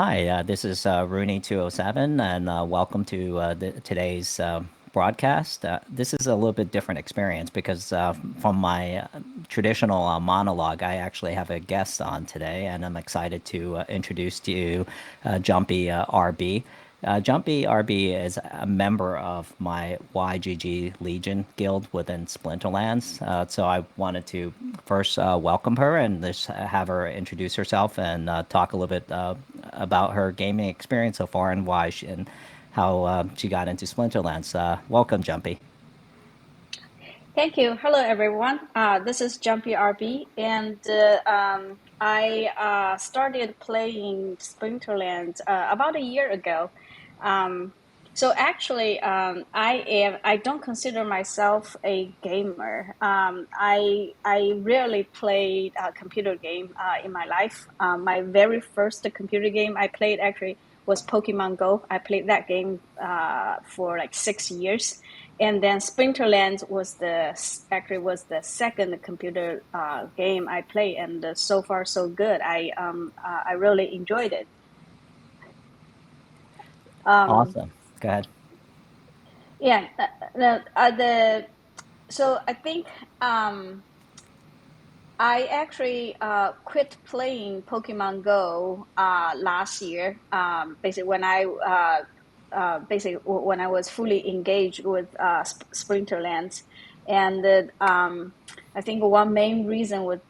Hi, this is Rooney207, and welcome to today's broadcast. This is a little bit different experience because from my traditional monologue, I actually have a guest on today, and I'm excited to introduce to you Jumpy RB. Jumpy RB is a member of my YGG Legion guild within Splinterlands. So I wanted to first welcome her and just have her introduce herself and talk a little bit about her gaming experience so far and why and how she got into Splinterlands. Welcome, Jumpy. Thank you. Hello, everyone. This is JumpyRB, and I started playing Splinterlands about a year ago. Um, so actually, I don't consider myself a gamer. I rarely played a computer game in my life. My very first computer game I played actually was Pokemon Go. I played that game for like 6 years, and then Splinterlands was the second computer game I played, and so far so good. I really enjoyed it. Um, Awesome. Go ahead. yeah, the so I think I actually quit playing Pokemon Go last year. Basically when I was fully engaged with Splinterlands, and I think one main reason was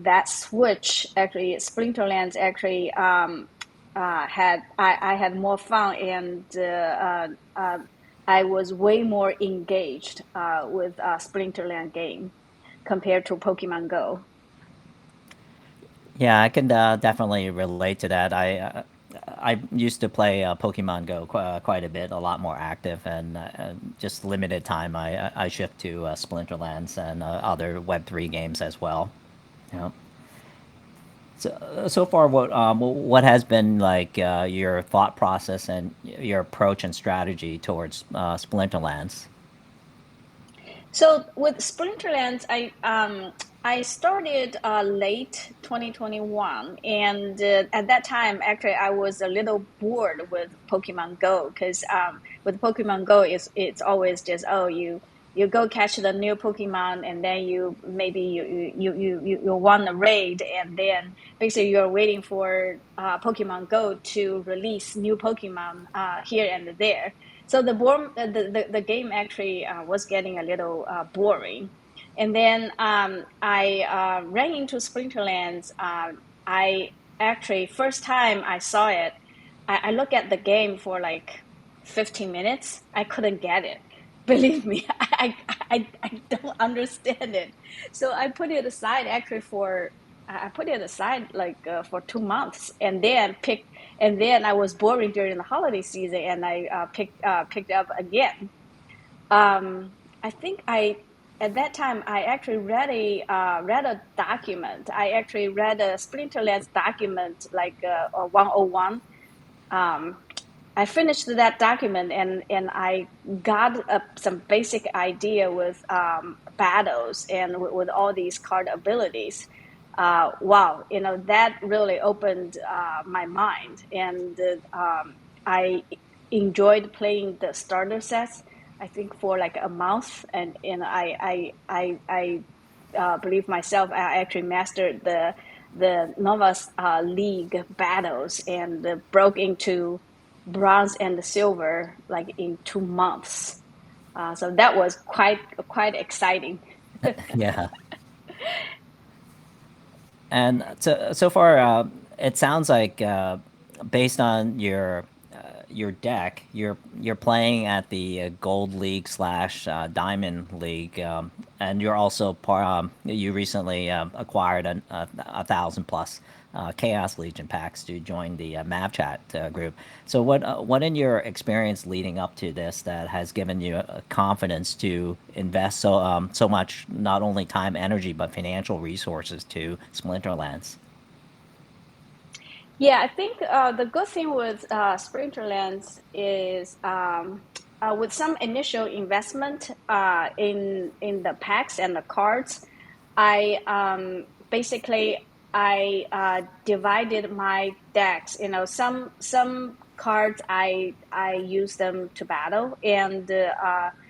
that switch. Actually, Splinterlands actually I had more fun, and I was way more engaged with Splinterland game compared to Pokemon Go. Yeah, I can definitely relate to that. I used to play Pokemon Go quite a bit, a lot more active, and just limited time. I shift to Splinterlands and other Web3 games as well. Yeah. So far, what has been like your thought process and your approach and strategy towards Splinterlands? So with Splinterlands, I started late 2021, and at that time, actually, I was a little bored with Pokemon Go because with Pokemon Go, it's always just you go catch the new Pokemon, and then you maybe you won a raid, and then basically you're waiting for Pokemon Go to release new Pokemon here and there. So the game actually was getting a little boring. And then I ran into Splinterlands. I actually, first time I saw it, I looked at the game for like 15 minutes. I couldn't get it. Believe me, I don't understand it. So I put it aside actually for I put it aside like for 2 months, and then I was boring during the holiday season, and I picked up again. I think I At that time I actually read a document. I actually read a Splinterlands document like a 101. Um, I finished that document, and I got some basic idea with battles and with all these card abilities. Wow, that really opened my mind, and I enjoyed playing the starter sets. I think for like a month, and I believe myself. I actually mastered the Novas League battles, and broke into bronze and silver like in 2 months. So that was quite exciting. Yeah, and so far, it sounds like based on your deck, you're playing at the Gold League slash Diamond League, and you're also you recently acquired a thousand plus Chaos Legion packs to join the Mav Chat group. So what in your experience leading up to this that has given you confidence to invest so much, not only time, energy, but financial resources to Splinterlands? Yeah, I think the good thing with Sprinterlands is with some initial investment in the packs and the cards, I basically I divided my decks. Some cards I use them to battle, and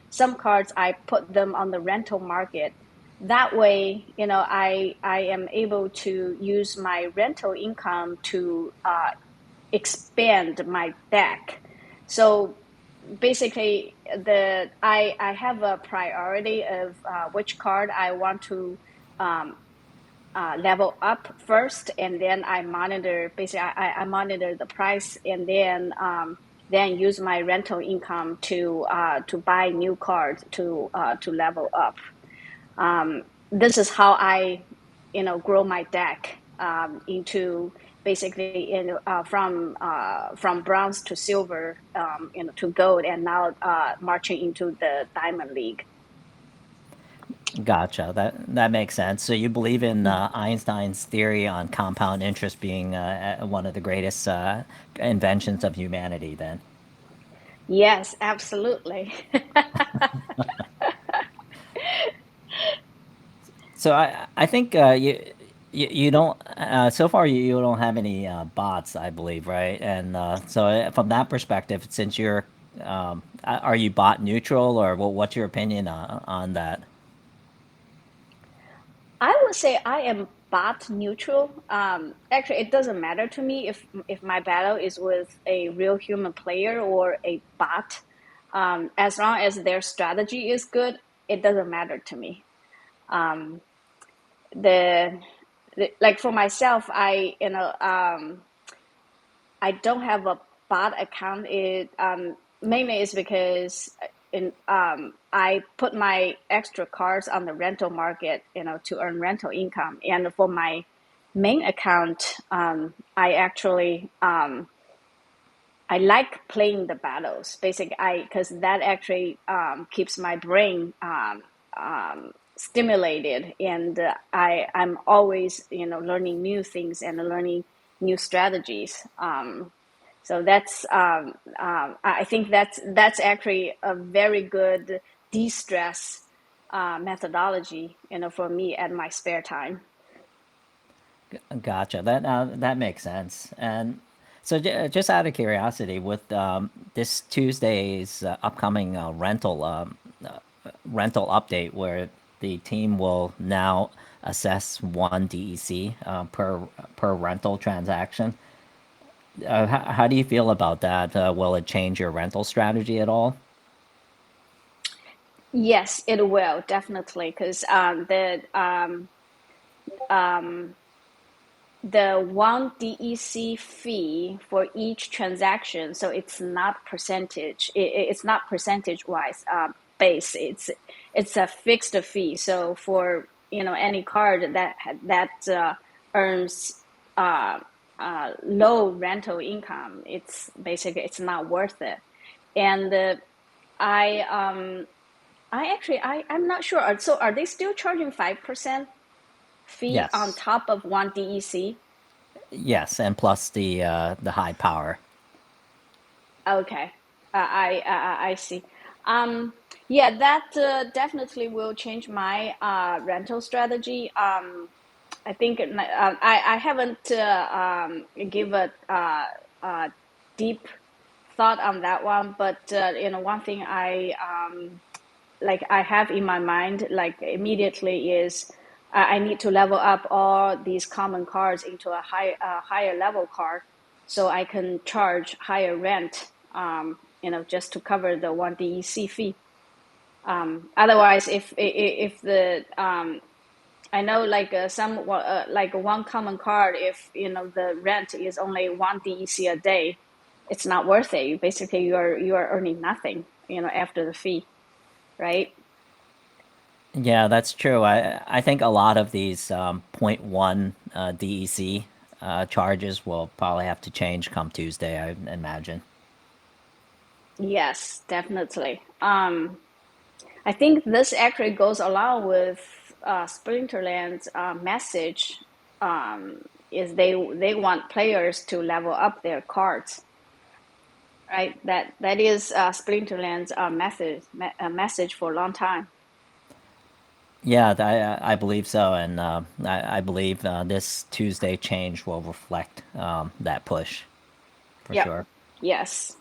some cards I put them on the rental market. That way, I am able to use my rental income to expand my deck. So basically, I have a priority of which card I want to um, level up first, and then I monitor. Basically, I monitor the price, and then use my rental income to buy new cards to level up. This is how I grow my deck into basically from bronze to silver, to gold, and now marching into the diamond league. Gotcha. That makes sense. So you believe in Einstein's theory on compound interest being one of the greatest inventions of humanity, then? Yes, absolutely. So I think you don't so far you don't have any bots, I believe, right? And so from that perspective, since you're are you bot neutral, or what's your opinion on that? I would say I am bot neutral. Actually, it doesn't matter to me if my battle is with a real human player or a bot. As long as their strategy is good, it doesn't matter to me. Um, the, like for myself, I don't have a bot account. It mainly is because I put my extra cars on the rental market, to earn rental income. And for my main account, I actually I like playing the battles. Basically, I because that actually keeps my brain stimulated, and I'm always learning new things and learning new strategies. So I think that's actually a very good de-stress methodology, for me at my spare time. Gotcha. That makes sense. And so, just out of curiosity, with this Tuesday's upcoming rental update, where the team will now assess one DEC per rental transaction, how do you feel about that? Will it change your rental strategy at all? Yes, it will definitely, because the one DEC fee for each transaction, so it's not percentage. It's not percentage wise base. It's a fixed fee. So for any card that earns low rental income, it's not worth it. And I I'm not sure. So are they still charging 5% fee on Yes. top of one DEC? Yes, and plus the high power. Okay, I see. Um, yeah, that definitely will change my rental strategy. I think I haven't give a deep thought on that one, but one thing I have in my mind like immediately is I need to level up all these common cards into a higher level card, so I can charge higher rent, just to cover the one DEC fee. Otherwise, if the I know like like one common card, if the rent is only one DEC a day, it's not worth it. Basically, you are earning nothing, after the fee, right? Yeah, that's true. I think a lot of these point 0.1 DEC charges will probably have to change come Tuesday, I imagine. Yes, definitely. I think this actually goes along with Splinterland's message. Is they want players to level up their cards, right? That is Splinterland's message for a long time. Yeah, I believe so, and I believe this Tuesday change will reflect that push for Yep. sure. Yes.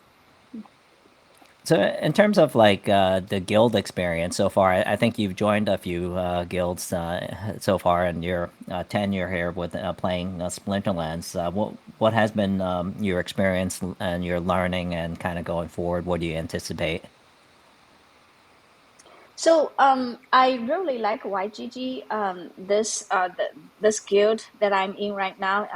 So, in terms of like the guild experience so far, I think you've joined a few guilds so far in your tenure here with playing Splinterlands. What has been your experience and your learning, and kind of going forward? What do you anticipate? So I really like YGG. This guild that I'm in right now.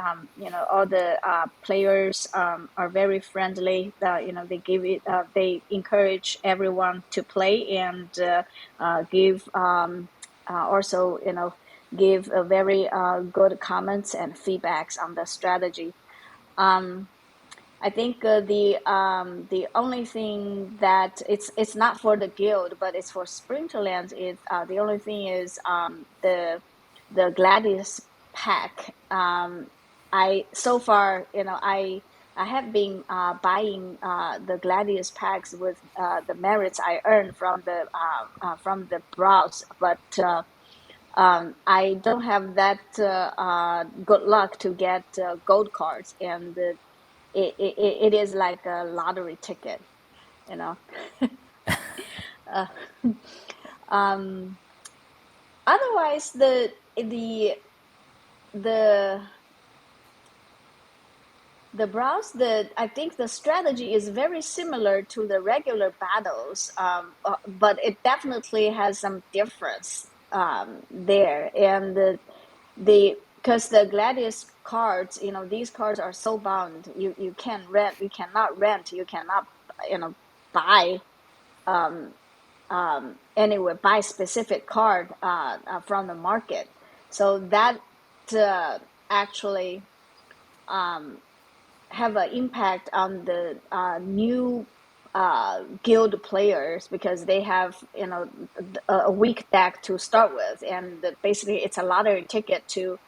All the players are very friendly. They encourage everyone to play and give also give a very good comments and feedbacks on the strategy. Um, I think the only thing that it's not for the guild, but it's for Sprinterlands. Is the only thing is the Gladius pack. I so far I have been buying the Gladius packs with the merits I earned from the browse, but I don't have that good luck to get gold cards, and it is like a lottery ticket, you know. Uh, um, Otherwise, the the browse the I think the strategy is very similar to the regular battles, but it definitely has some difference there, and the because the Gladius cards, these cards are so bound. You can rent, you cannot rent, you cannot buy anywhere, buy specific card from the market. So that actually have an impact on the new guild players, because they have a weak deck to start with, and basically it's a lottery ticket to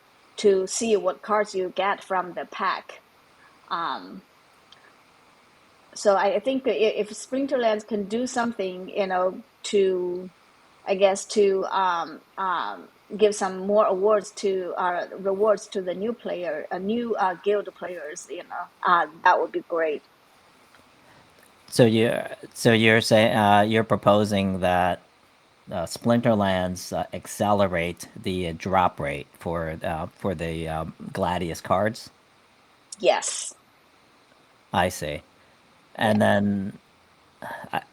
see what cards you get from the pack. Um, so I think if Splinterlands can do something, to I guess to give some more awards to rewards to the new player, new guild players, that would be great. So you're saying you're proposing that Splinterlands accelerate the drop rate for the Gladius cards. Yes. I see. Yeah. And then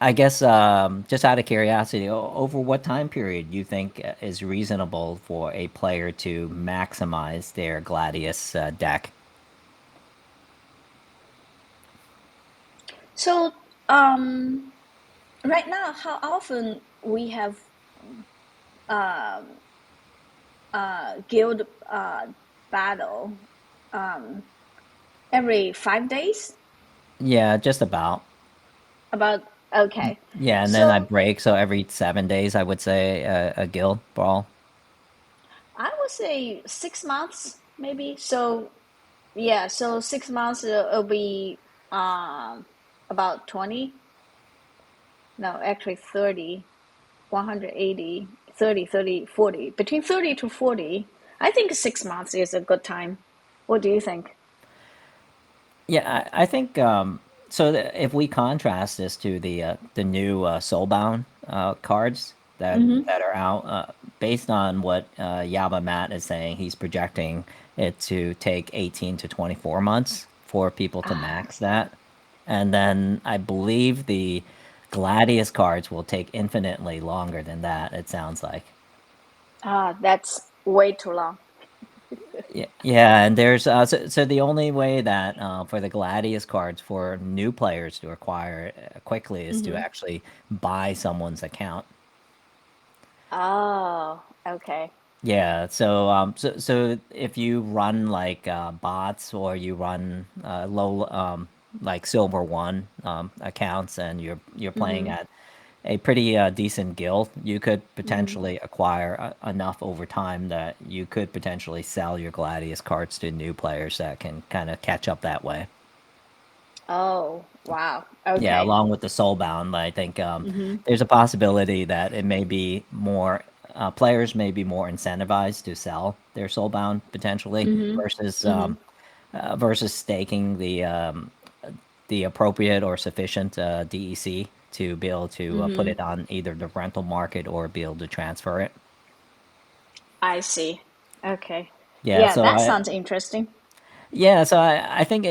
I guess just out of curiosity, over what time period you think is reasonable for a player to maximize their Gladius deck? So right now, how often we have um, guild battle? Um, every 5 days? Yeah, just about. About okay. Yeah, and then I So break, so every 7 days I would say a guild brawl. I would say 6 months, maybe. So yeah, so 6 months it'll be about 20. No, actually 30, 180, 30, 30, 40. Between 30 to 40. I think 6 months is a good time. What do you think? Yeah, I think so. If we contrast this to the new Soulbound cards Mm-hmm. that are out, based on what Yaba Matt is saying, he's projecting it to take 18 to 24 months for people to Ah, max that, and then I believe the Gladius cards will take infinitely longer than that. It sounds like. that's way too long. Yeah, yeah, and there's so the only way that for the Gladius cards for new players to acquire quickly is to Mm-hmm. actually buy someone's account. Oh, okay. Yeah, so if you run like bots, or you run low like silver one accounts, and you're playing Mm-hmm. at a pretty decent guild, you could Mm-hmm. potentially acquire enough over time that you could potentially sell your Gladius cards to new players that can kind of catch up that way. Oh, wow. Yeah, Okay. along with the Soulbound, I think Mm-hmm. there's a possibility that it may be more. players may be more incentivized to sell their soulbound potentially Mm-hmm. versus Mm-hmm. versus staking the appropriate or sufficient DEC to be able to put Mm-hmm. it on either the rental market or be able to transfer it. I see. Okay. Yeah, Yeah, so that I sounds interesting. I think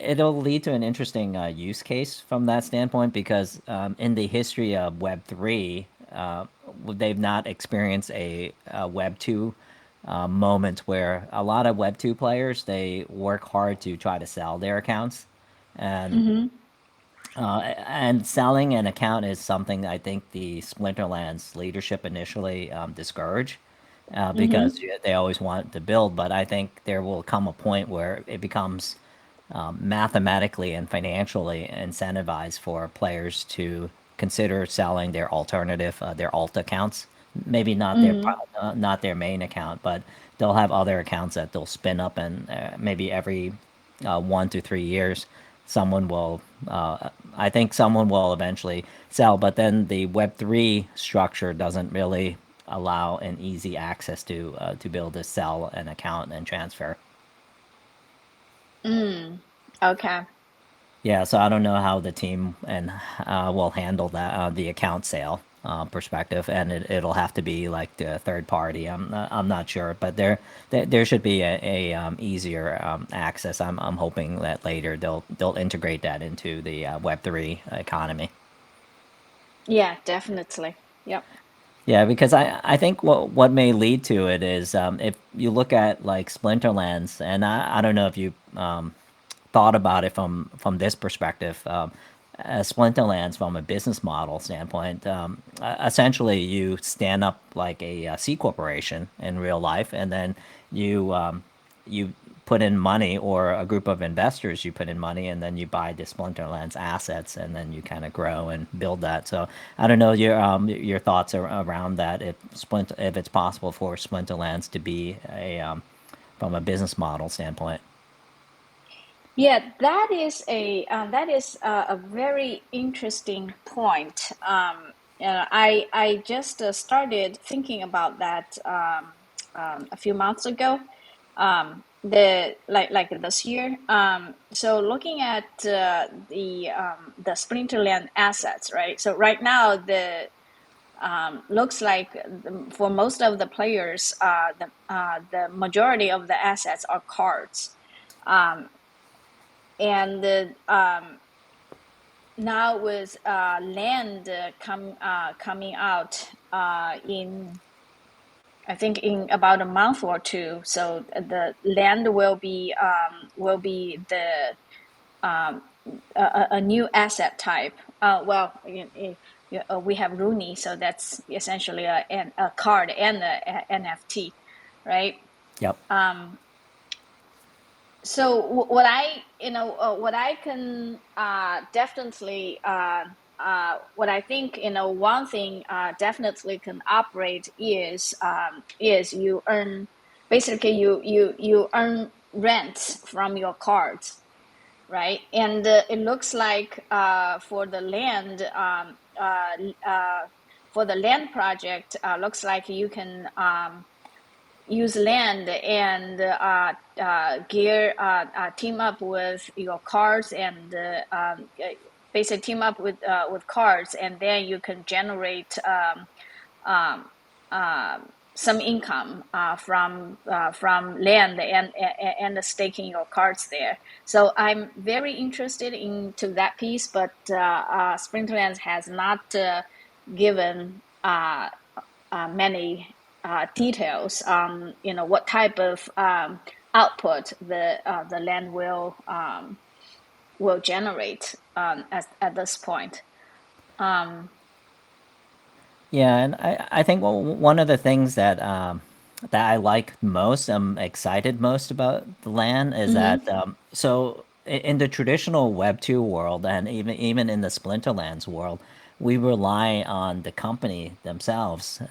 it'll lead to an interesting use case from that standpoint because in the history of Web3, they've not experienced a Web2 moment where a lot of Web2 players they work hard to try to sell their accounts, and Mm-hmm. selling an account is something I think the Splinterlands leadership initially discouraged because Mm-hmm. they always want to build. But I think there will come a point where it becomes mathematically and financially incentivized for players to consider selling their alternative, their alt accounts. Maybe not Mm-hmm. not their main account, but they'll have other accounts that they'll spin up, and maybe every 1 to 3 years, someone will. I think someone will eventually sell, but then the Web3 structure doesn't really allow an easy access to be able to sell an account and transfer. Mm. Okay. Yeah, so I don't know how the team and will handle that the account sale perspective, and it'll have to be like the third party. I'm not sure, but there should be a easier access. I'm hoping that later they'll integrate that into the Web3 economy. Yeah, definitely. Yep. Yeah, because I think what may lead to it is if you look at like Splinterlands, and I don't know if you thought about it from this perspective. As Splinterlands, from a business model standpoint, essentially you stand up like a, C corporation in real life, and then you put in money, or a group of investors you put in money, and then you buy the Splinterlands assets, and then you kind of grow and build that. So I don't know your thoughts around that. If it's possible for Splinterlands to be a from a business model standpoint. Yeah, that is a very interesting point. I just started thinking about that a few months ago. The like this year. So looking at the Splinterland assets, right? So right now the looks like for most of the players, the majority of the assets are cards. Um, and now with land coming out in I think in about a month or two, so the land will be the um, a new asset type. We have Rooney, so that's essentially a card and a NFT, right? Yep. Um, so what I what I can definitely what I think one thing definitely can operate is you earn basically you earn rent from your cards, right? And it looks like for the land project, looks like you can use land and gear team up with your cards and basically team up with cards, and then you can generate um, some income from land and staking your cards there. So I'm very interested into that piece, but Sprinterlands has not given many details on what type of output the land will generate at this point. Um, Yeah, and I think one of the things that I like most, I'm excited most about the land is that mm-hmm, in the traditional Web2 world, and even in the Splinterlands world, we rely on the company themselves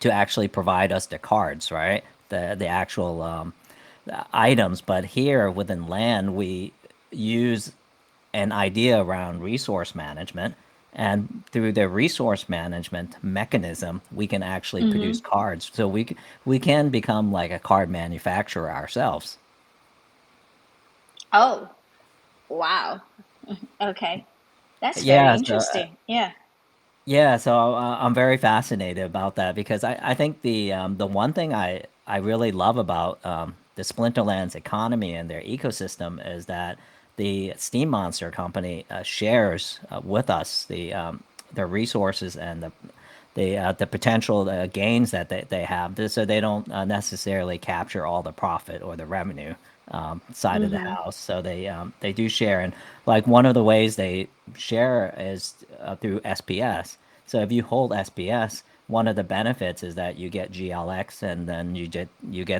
to actually provide us the cards, right? The actual the items. But here within land, we use an idea around resource management, And through the resource management mechanism, we can actually Mm-hmm. produce cards. So we can become like a card manufacturer ourselves. Oh, wow. Okay. That's very Yeah, so interesting. Yeah. yeah, so I'm very fascinated about that because I think the one thing I really love about the Splinterlands economy and their ecosystem is that the Steam Monster company shares with us the resources and the potential gains that they have, so they don't necessarily capture all the profit or the revenue side of the Mm-hmm. house. So they do share, and like one of the ways they share is through SPS. So if you hold SPS, one of the benefits is that you get GLX, and then you get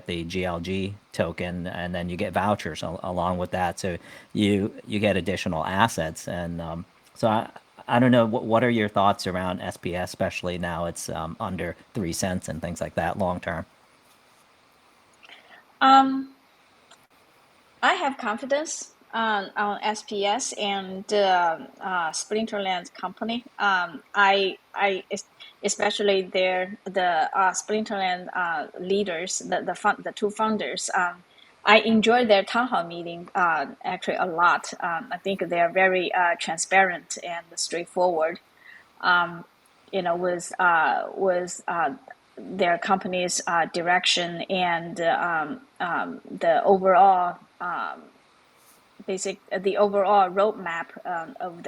the GLG token, and then you get vouchers along with that. So you get additional assets, and so I don't know what are your thoughts around SPS, especially now it's under 3 cents and things like that long term. Um, I have confidence on SPS and Splinterlands company. Especially the Splinterland leaders, the two founders. I enjoy their town hall meeting actually a lot. I think they are very transparent and straightforward. Um, with their company's direction and the overall the overall roadmap of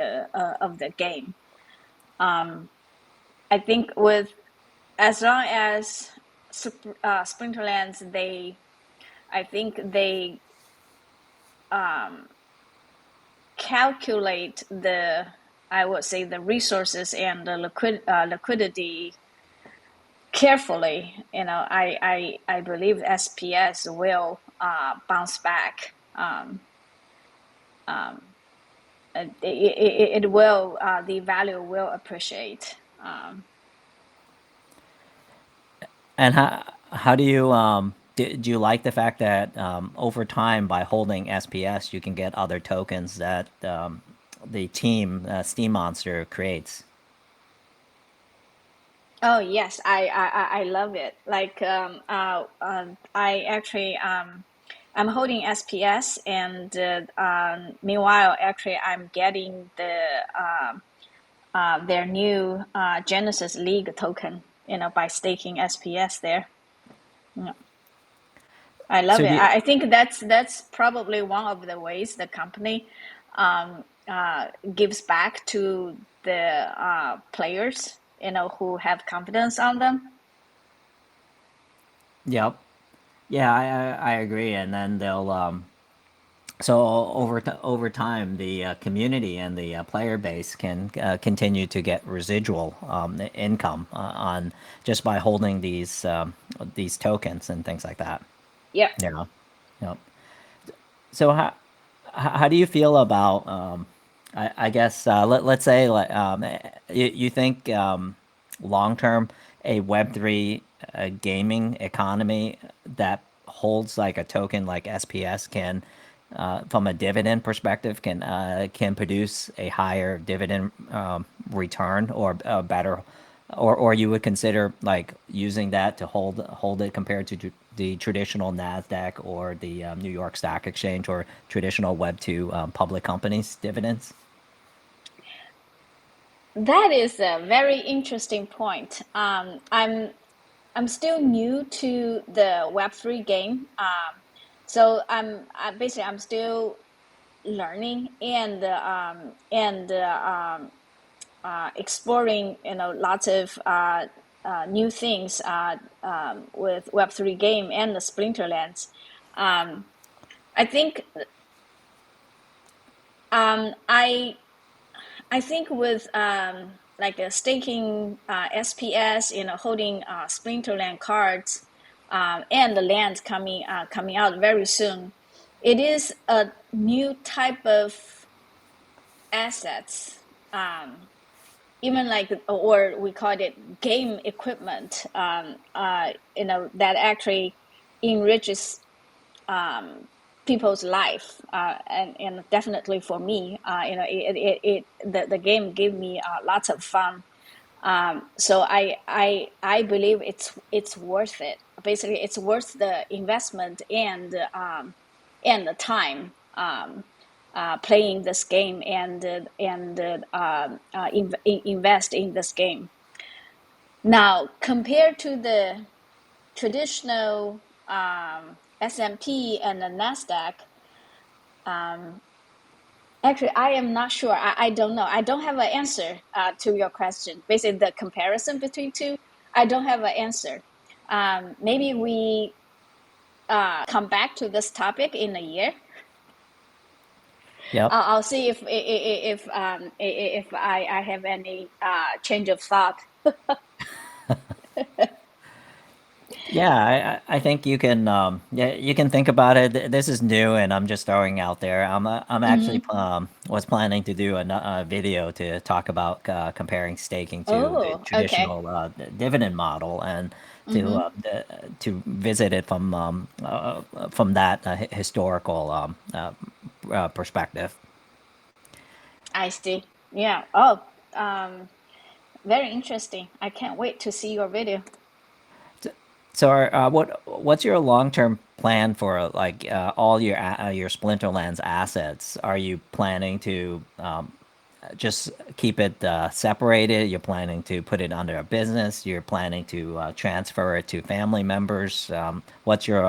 the game. Um, I think with as long as Splinterlands, I think they um, calculate I would say the resources and the liquidity carefully. I believe SPS will bounce back. Um, it will the value will appreciate. And how do you like the fact that over time by holding SPS you can get other tokens that the team Steam Monster creates? Oh yes, I love it. Like I actually I'm holding SPS, and meanwhile actually I'm getting their new Genesis League token. By staking SPS there. Yeah, I love So it. do you, I think that's probably one of the ways the company gives back to the players, who have confidence on them. yep. Yeah, I agree. And then they'll so over time, the community and the player base can continue to get residual income on just by holding these tokens and things like that. Yeah. Yeah. Yep. So how do you feel about I guess let's say like you think long term a Web3 gaming economy that holds like a token like SPS can from a dividend perspective can produce a higher dividend return or a better or you would consider like using that to hold it compared to the traditional Nasdaq or the New York Stock Exchange or traditional Web2 public companies dividends. That is a very interesting point. I'm still new to the Web3 game, so basically I'm still learning and exploring lots of new things with Web3 game and the Splinterlands. Um, I think um, I I think with like a staking SPS, holding Splinterland cards, and the lands coming out very soon, it is a new type of assets. Even like, or we call it game equipment. That actually enriches people's life, and definitely for me, the game gave me lots of fun. So I believe it's worth it. Basically, it's worth the investment and the time, playing this game, and invest in this game. Now, compared to the traditional S&P and the Nasdaq, actually, I am not sure. I don't know. I don't have an answer to your question. Basically, the comparison between two, I don't have an answer. Maybe we come back to this topic in a year. Yep. I'll see if I have any change of thought. Yeah, I think you can yeah, you can think about it. This is new, and I'm just throwing out there. I'm actually Hmm. was planning to do a video to talk about comparing staking to the Oh, okay. traditional dividend model, and to Hmm. to visit it from that historical perspective. I see. Yeah. Oh, um, very interesting. I can't wait to see your video. So, what's your long term plan for like all your Splinterlands assets? Are you planning to just keep it separated? You're planning to put it under a business? You're planning to transfer it to family members? What's your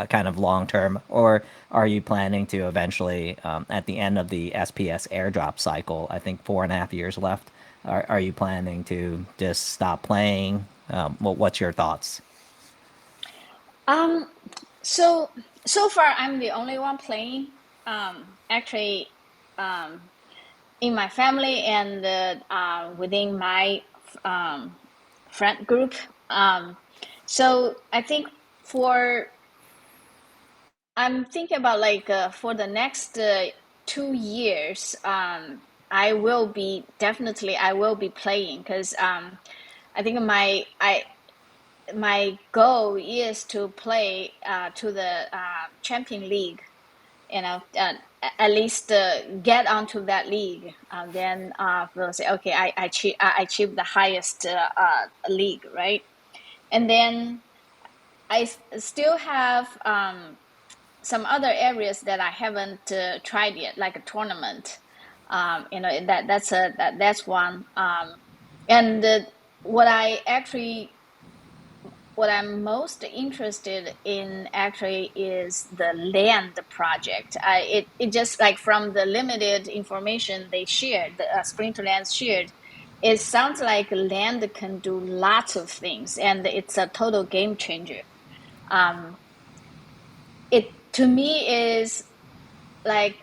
kind of long term? Or are you planning to eventually, at the end of the SPS airdrop cycle, I think 4.5 years left, are you planning to just stop playing? What's your thoughts? Um, so so far I'm the only one playing. Actually, um, in my family and within my um, friend group. Um, so I think for I'm thinking about like for the next 2 years, I will be playing because I think my goal is to play to the champion league, at least get onto that league. Then we'll say, okay, I achieved the highest league, right? And then still have some other areas that I haven't tried yet, like a tournament. That's one. And what I actually what I'm most interested in actually is the land project. It just like from the limited information they shared, the Splinterlands shared, it sounds like land can do lots of things, and it's a total game changer. Um, it to me is like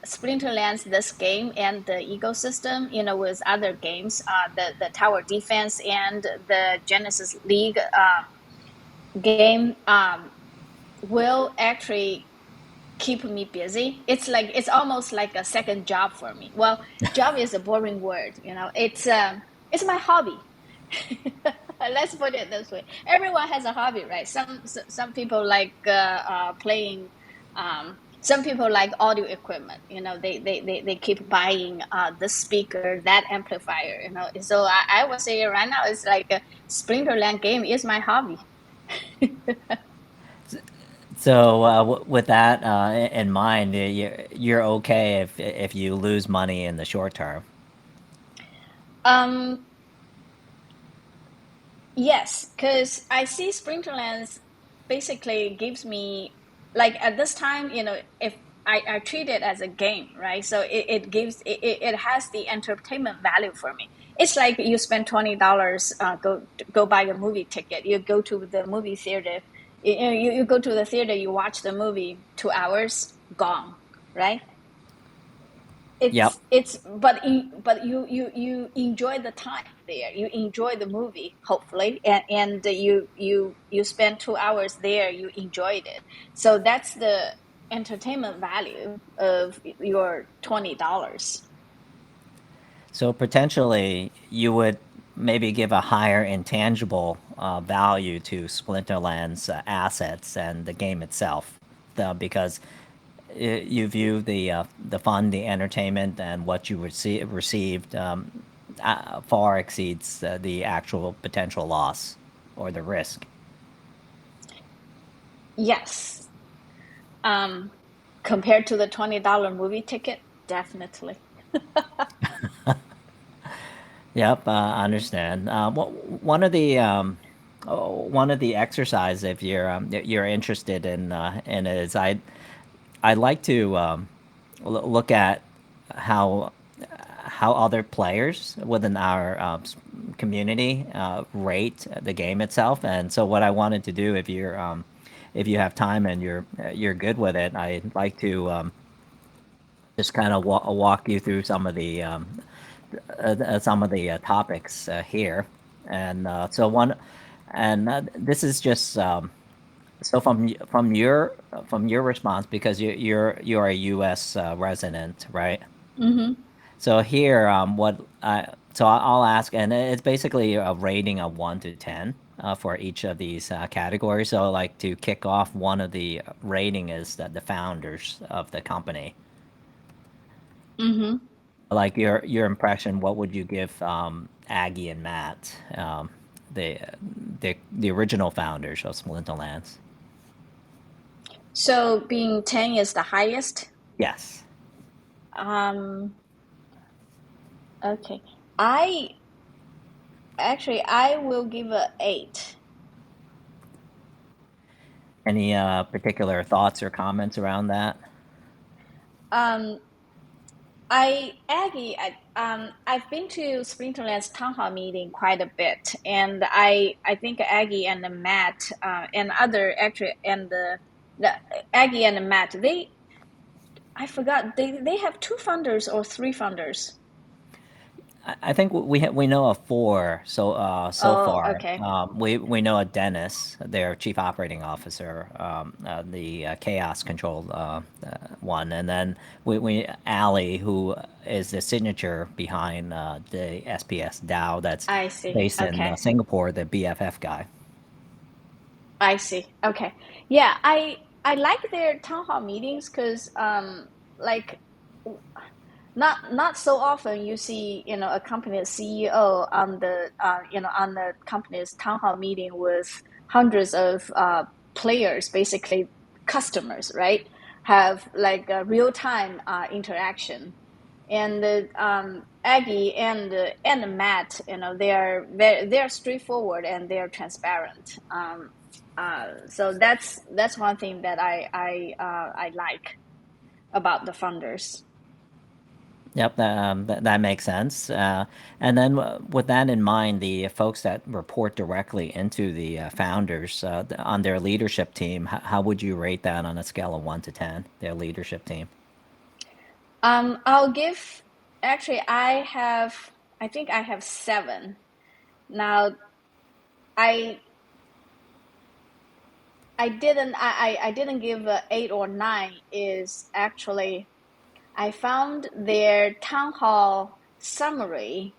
Splinterlands, this game and the ecosystem, with other games, the tower defense and the Genesis League game will actually keep me busy. It's almost like a second job for me. Well, job is a boring word, it's my hobby. Let's put it this way. Everyone has a hobby, right? Some people like playing. Some people like audio equipment. They keep buying this speaker, that amplifier. So I would say right now it's like a Splinterland game is my hobby. So, with that in mind, you're okay if you lose money in the short term. Um, Yes, because I see Sprinterlands basically gives me, like at this time, if I treat it as a game, right? So it has the entertainment value for me. It's like you spend $20, go buy a movie ticket. You go to the movie theater. You go to the theater. You watch the movie, 2 hours gone, right? Yep. But you enjoy the time there, you enjoy the movie, hopefully, and you spend 2 hours there, you enjoyed it. So that's the entertainment value of your $20. So potentially you would maybe give a higher intangible value to Splinterland's assets and the game itself, because you view the fun, the entertainment, and what you received far exceeds the actual potential loss or the risk. Yes. Um, Compared to the $20 movie ticket, definitely. Yep, I understand. One of the exercise, if you're interested in it, is I like to look at how how other players within our community rate the game itself. And so, what I wanted to do, if you have time and you're good with it, I'd like to just kind of walk you through some of the topics here. And so one, and this is just so from your response, because you're a U.S. Resident, right? Mm-hmm. So here, I'll ask, and it's basically a rating of 1 to 10 for each of these categories. So, like to kick off, one of the rating is that the founders of the company. Mm-hmm. Like your impression, what would you give Aggie and Matt, the the original founders of Splinterlands? So being 10 is the highest. Yes. Um, okay. I I will give a 8. Any particular thoughts or comments around that? Um, I Aggie, I've been to Sprinterland's town hall meeting quite a bit, and I think Aggie and Matt and other actually and the Aggie and Matt, I forgot, they have two founders or three founders. I think we know of four so Oh, far. okay. We know of Dennis, their chief operating officer, the chaos control one, and then we Ali, who is the signature behind the SPS DAO that's I see. based in Okay. Singapore, the BFF guy. I see. Okay. Yeah, I like their town hall meetings because like not so often you see, a company's CEO on the on the company's town hall meeting with hundreds of players, basically customers, right? Have like a real time interaction. And Aggie and Matt, they're straightforward and they're transparent. So that's one thing that I like about the funders. Yep, that makes sense. And then, with that in mind, the folks that report directly into the founders on their leadership team, how would you rate that on a scale of 1 to 10? Their leadership team. I'll give. Actually, I think I have 7 now. I I didn't give a 8 or 9. Is actually I found their town hall summary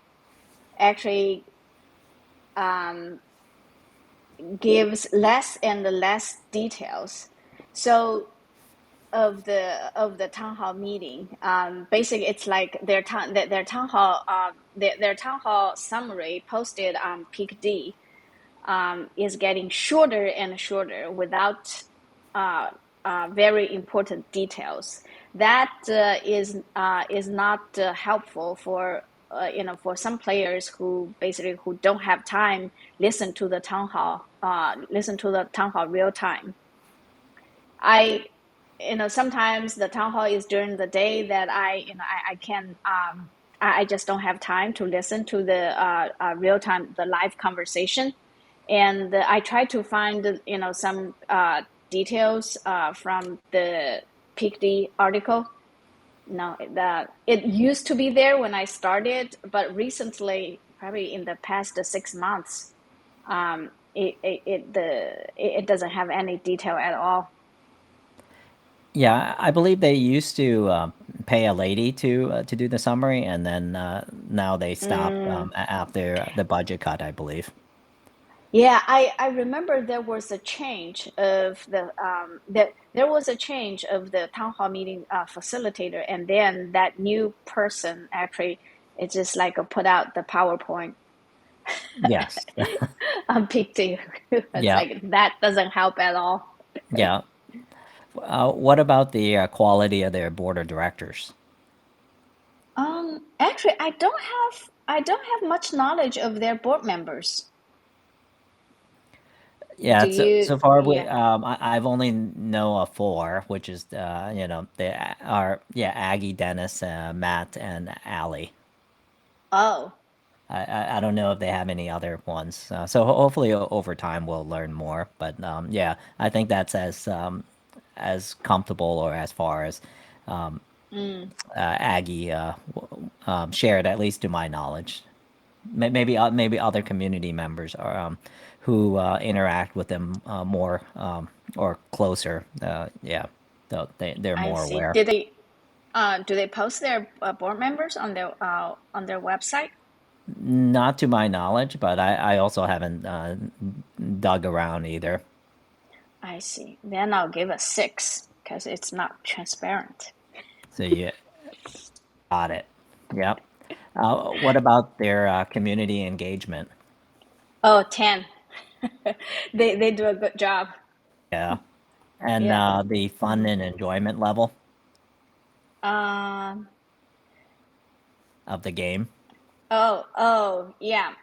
actually um, gives less and less details. So of the town hall meeting, basically it's like their town hall their town hall summary posted on Peak D is getting shorter and shorter without uh, very important details. That is not helpful for for some players who basically who don't have time listen to the town hall real time. I sometimes the town hall is during the day that I can I just don't have time to listen to the real time the live conversation, and I try to find some details from the PICD article. No, that it used to be there when I started, but recently, probably in the past 6 months, it doesn't have any detail at all. Yeah, I believe they used to pay a lady to do the summary, and then now they stopped Mm, after the budget cut, I believe. Yeah, I remember there was a change of there was a change of the town hall meeting facilitator, and then that new person actually it's just like a put out the PowerPoint Yes. on PT. It's Yeah. like that doesn't help at all. Yeah. What about the quality of their board of directors? Actually, I don't have much knowledge of their board members. Yeah, Do so you? far Yeah. I've only know of four, which is they are Aggie, Dennis, Matt, and Allie. Oh, I don't know if they have any other ones. So hopefully over time we'll learn more. But yeah, I think that's as comfortable or as far as mm, Aggie shared, at least to my knowledge. Maybe other community members are who interact with them more or closer. Yeah, they're I more see. aware. Do they post their board members on their website? Not to my knowledge, but I also haven't dug around either. I see. Then I'll give a six because it's not transparent. So you got it. Yep. What about their community engagement? Oh, 10. They do a good job. Yeah, and Yeah. the fun Hmm. and enjoyment level Um. of the game. Yeah.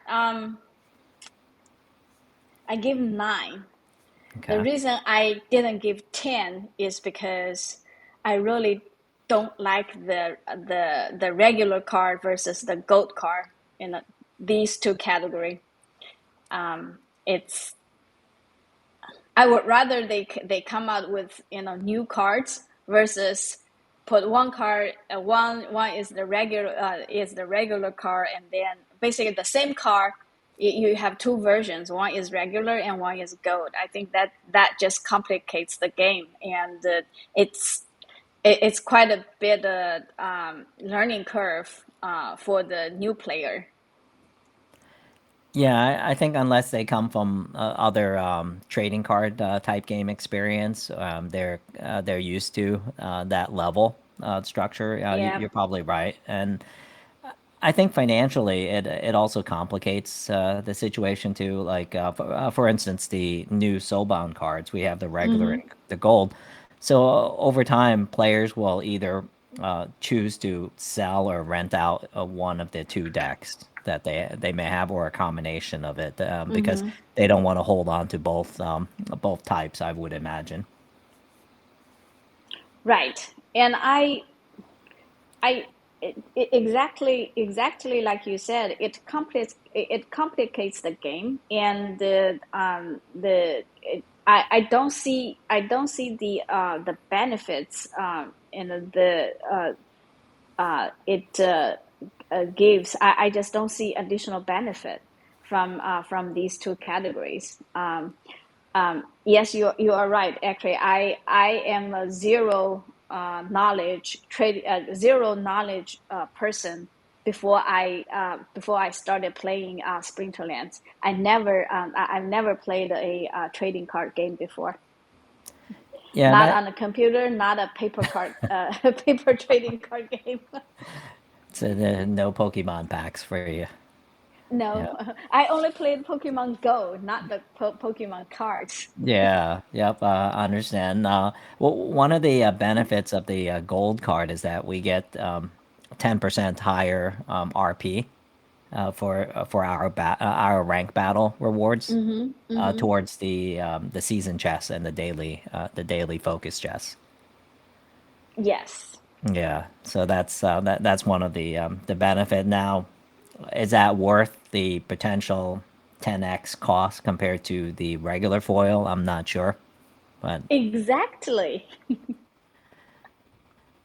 I give 9. The Okay. reason I didn't give 10 is because I really don't like the regular card versus the gold card in these two category. It's I would rather they come out with new cards versus put one card one is the regular card, and then basically the same card you have two versions. One is regular and one is gold. I think that just complicates the game, and it's it's quite a bit learning curve for the new player. Yeah, I think unless they come from other trading card type game experience, they're used to that level structure. Yeah. You're probably right, and I think financially it also complicates the situation too. Like for instance, the new soulbound cards, we have the regular Mm-hmm. and the gold. So over time, players will either choose to sell or rent out one of the two decks that they may have, or a combination of it, because Mm-hmm. they don't want to hold on to both types. I would imagine. Right. And I exactly like you said, it complicates the game, and I don't see the benefits in the it gives. I just don't see additional benefit from these two categories. Yes, you are right. Actually, I am a zero knowledge person before I started playing Splinterlands. I've never played a trading card game before. Yeah, Not that on a computer, not a paper card paper trading card game. so no Pokemon packs for you. Yeah. No, I only played Pokemon Go, not the Pokemon cards. Yeah, yep, I understand. Well, one of the benefits of the gold card is that we get 10% higher RP for our rank battle rewards Mm-hmm. Mm-hmm. towards the season chess and the daily focus chess. Yes. Yeah, so that's one of the benefit. Now, is that worth the potential 10x cost compared to the regular foil? I'm not sure, but Exactly.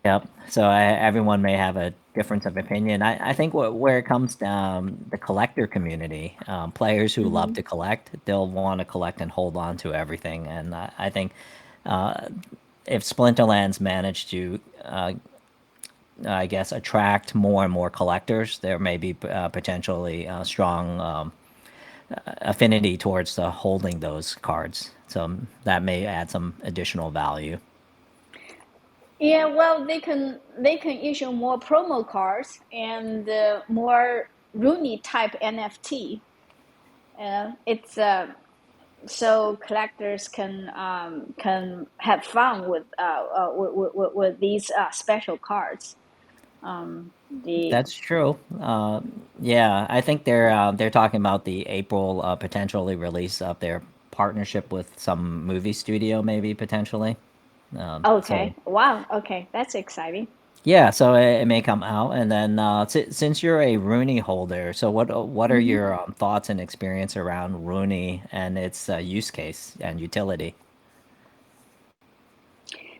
yep. So everyone may have a difference of opinion. I think where it comes down, the collector community, players who love Mm-hmm. to collect, they'll want to collect and hold on to everything. And I think if Splinterlands managed to, I guess, attract more and more collectors, there may be potentially strong affinity towards holding those cards. So that may add some additional value. Yeah, well, they can issue more promo cards and more Rooney type NFT. It's so collectors can have fun with these special cards. The That's true. Yeah, I think they're talking about the April potentially release of their partnership with some movie studio, maybe potentially. So Okay, wow, okay, that's exciting. yeah, so it may come out, and then since you're a Rooney holder, so what are Hmm. your thoughts and experience around Rooney and its use case and utility?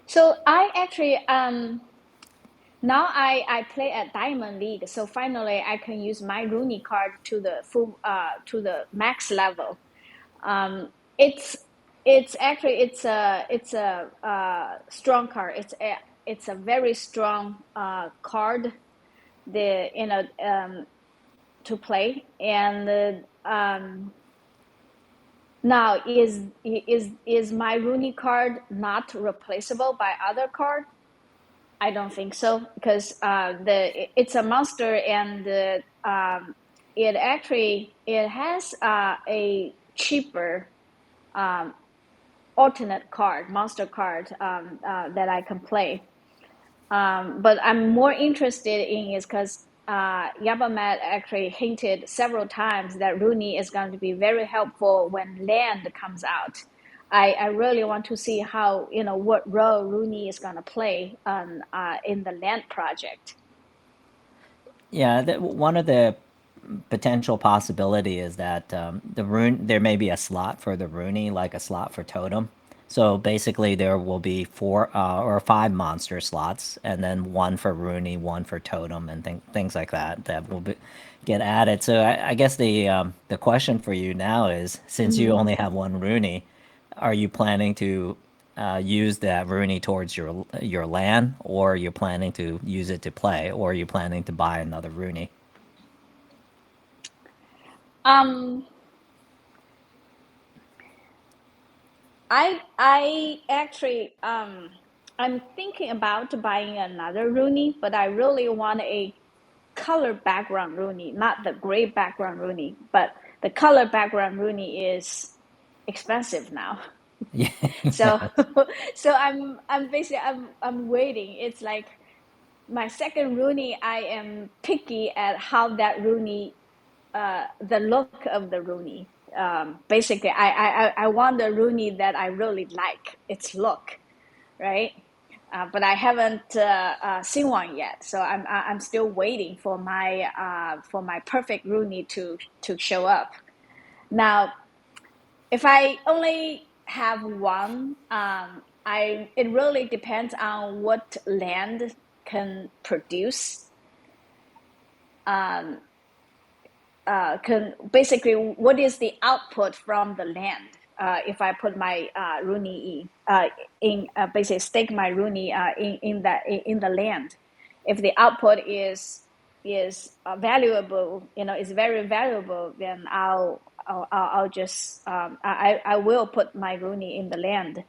So I actually now I play at Diamond League, so finally I can use my Rooney card to the max level. Um, it's it's actually it's a strong card. It's a very strong card. The you know to play and now is my Rooney card not replaceable by other card? I don't think so because it's a monster and it has a cheaper um, alternate card, monster card that I can play. But I'm more interested in is because Yabamat actually hinted several times that Rooney is going to be very helpful when land comes out. I really want to see how what role Rooney is going to play in the land project. Yeah, one of the potential possibility is that there may be a slot for the Rooney, like a slot for Totem. So basically, there will be four or five monster slots, and then one for Rooney, one for Totem, and things like that that will get added. So I guess the question for you now is, since you Mm. only have one Rooney, are you planning to use that Rooney towards your land, or you're planning to use it to play, or are you planning to buy another Rooney? Um, I actually I'm thinking about buying another Rooney, but I really want a color background Rooney, not the gray background Rooney, but the color background Rooney is expensive now. Yeah. So so I'm basically I'm waiting. It's like my second Rooney. I am picky at how that Rooney the look of the Rooney. Basically, I want the Rooney that I really like its look, right? But I haven't seen one yet, so I'm still waiting for my perfect Rooney to show up. Now, if I only have one, I it really depends on what land can produce. Um, can basically what is the output from the land if I put my Rooney in basically stake my Rooney in the land. If the output is valuable, is very valuable, then I'll just I will put my Rooney in the land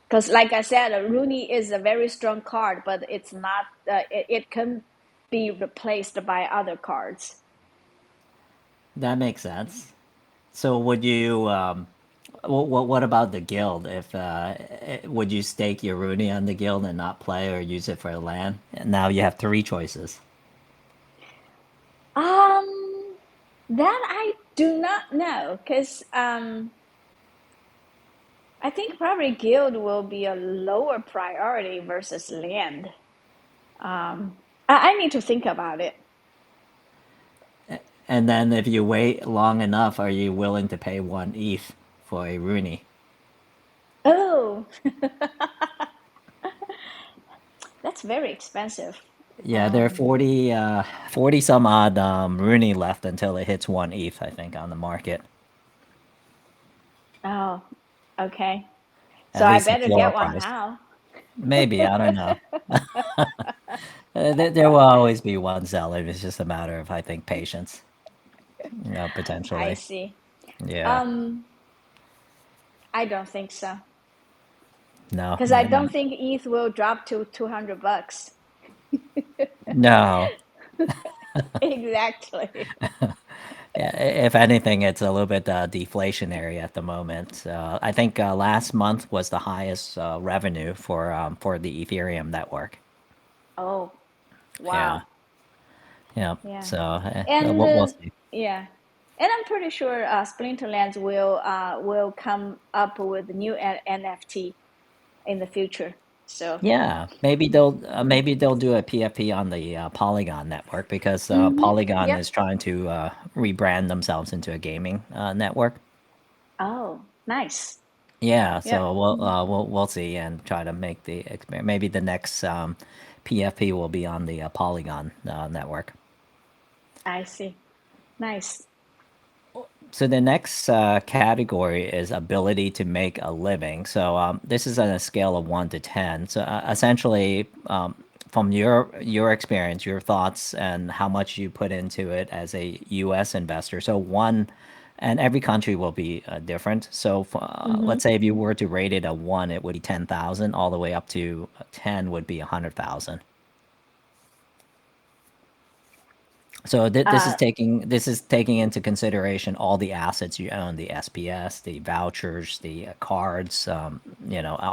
because, like I said, Rooney is a very strong card, but it's not. It can be replaced by other cards. That makes sense. So would you what about the guild? If would you stake your Rooney on the guild and not play or use it for land? And now you have three choices. Um, that I do not know because I think probably guild will be a lower priority versus land. I need to think about it. And then if you wait long enough, are you willing to pay one ETH for a Rooney? Oh, that's very expensive. Yeah, there are Um, 40 some odd Rooney left until it hits one ETH, I think, on the market. oh, okay. So At I least the better floor get one price. now. Maybe, I don't know. There will always be one seller. It's just a matter of, I think, patience. I potentially. see. Yeah. Um, I don't think so. No, Because I not, don't think ETH will drop to $200. no. Exactly. Yeah, if anything, it's a little bit deflationary at the moment. I think last month was the highest revenue for the Ethereum network. Oh, Yeah, wow. yeah. Yeah. So And we'll see. yeah. And I'm pretty sure Splinterlands will come up with new NFT in the future. So, Yeah, maybe they'll do a PFP on the Polygon network because Polygon yep. is trying to rebrand themselves into a gaming network. Oh, nice. Yeah, Yep. so we'll see and try to make the maybe the next PFP will be on the Polygon network. I see. Nice. So the next category is ability to make a living. So this is on a scale of 1 to 10. So essentially, from your experience, your thoughts, and how much you put into it as a U.S. investor. So one, and every country will be different. So Mm-hmm. let's say if you were to rate it a 1, it would be 10,000. All the way up to a 10 would be 100,000. So Uh, this is taking into consideration all the assets you own, the SPS, the vouchers, the cards,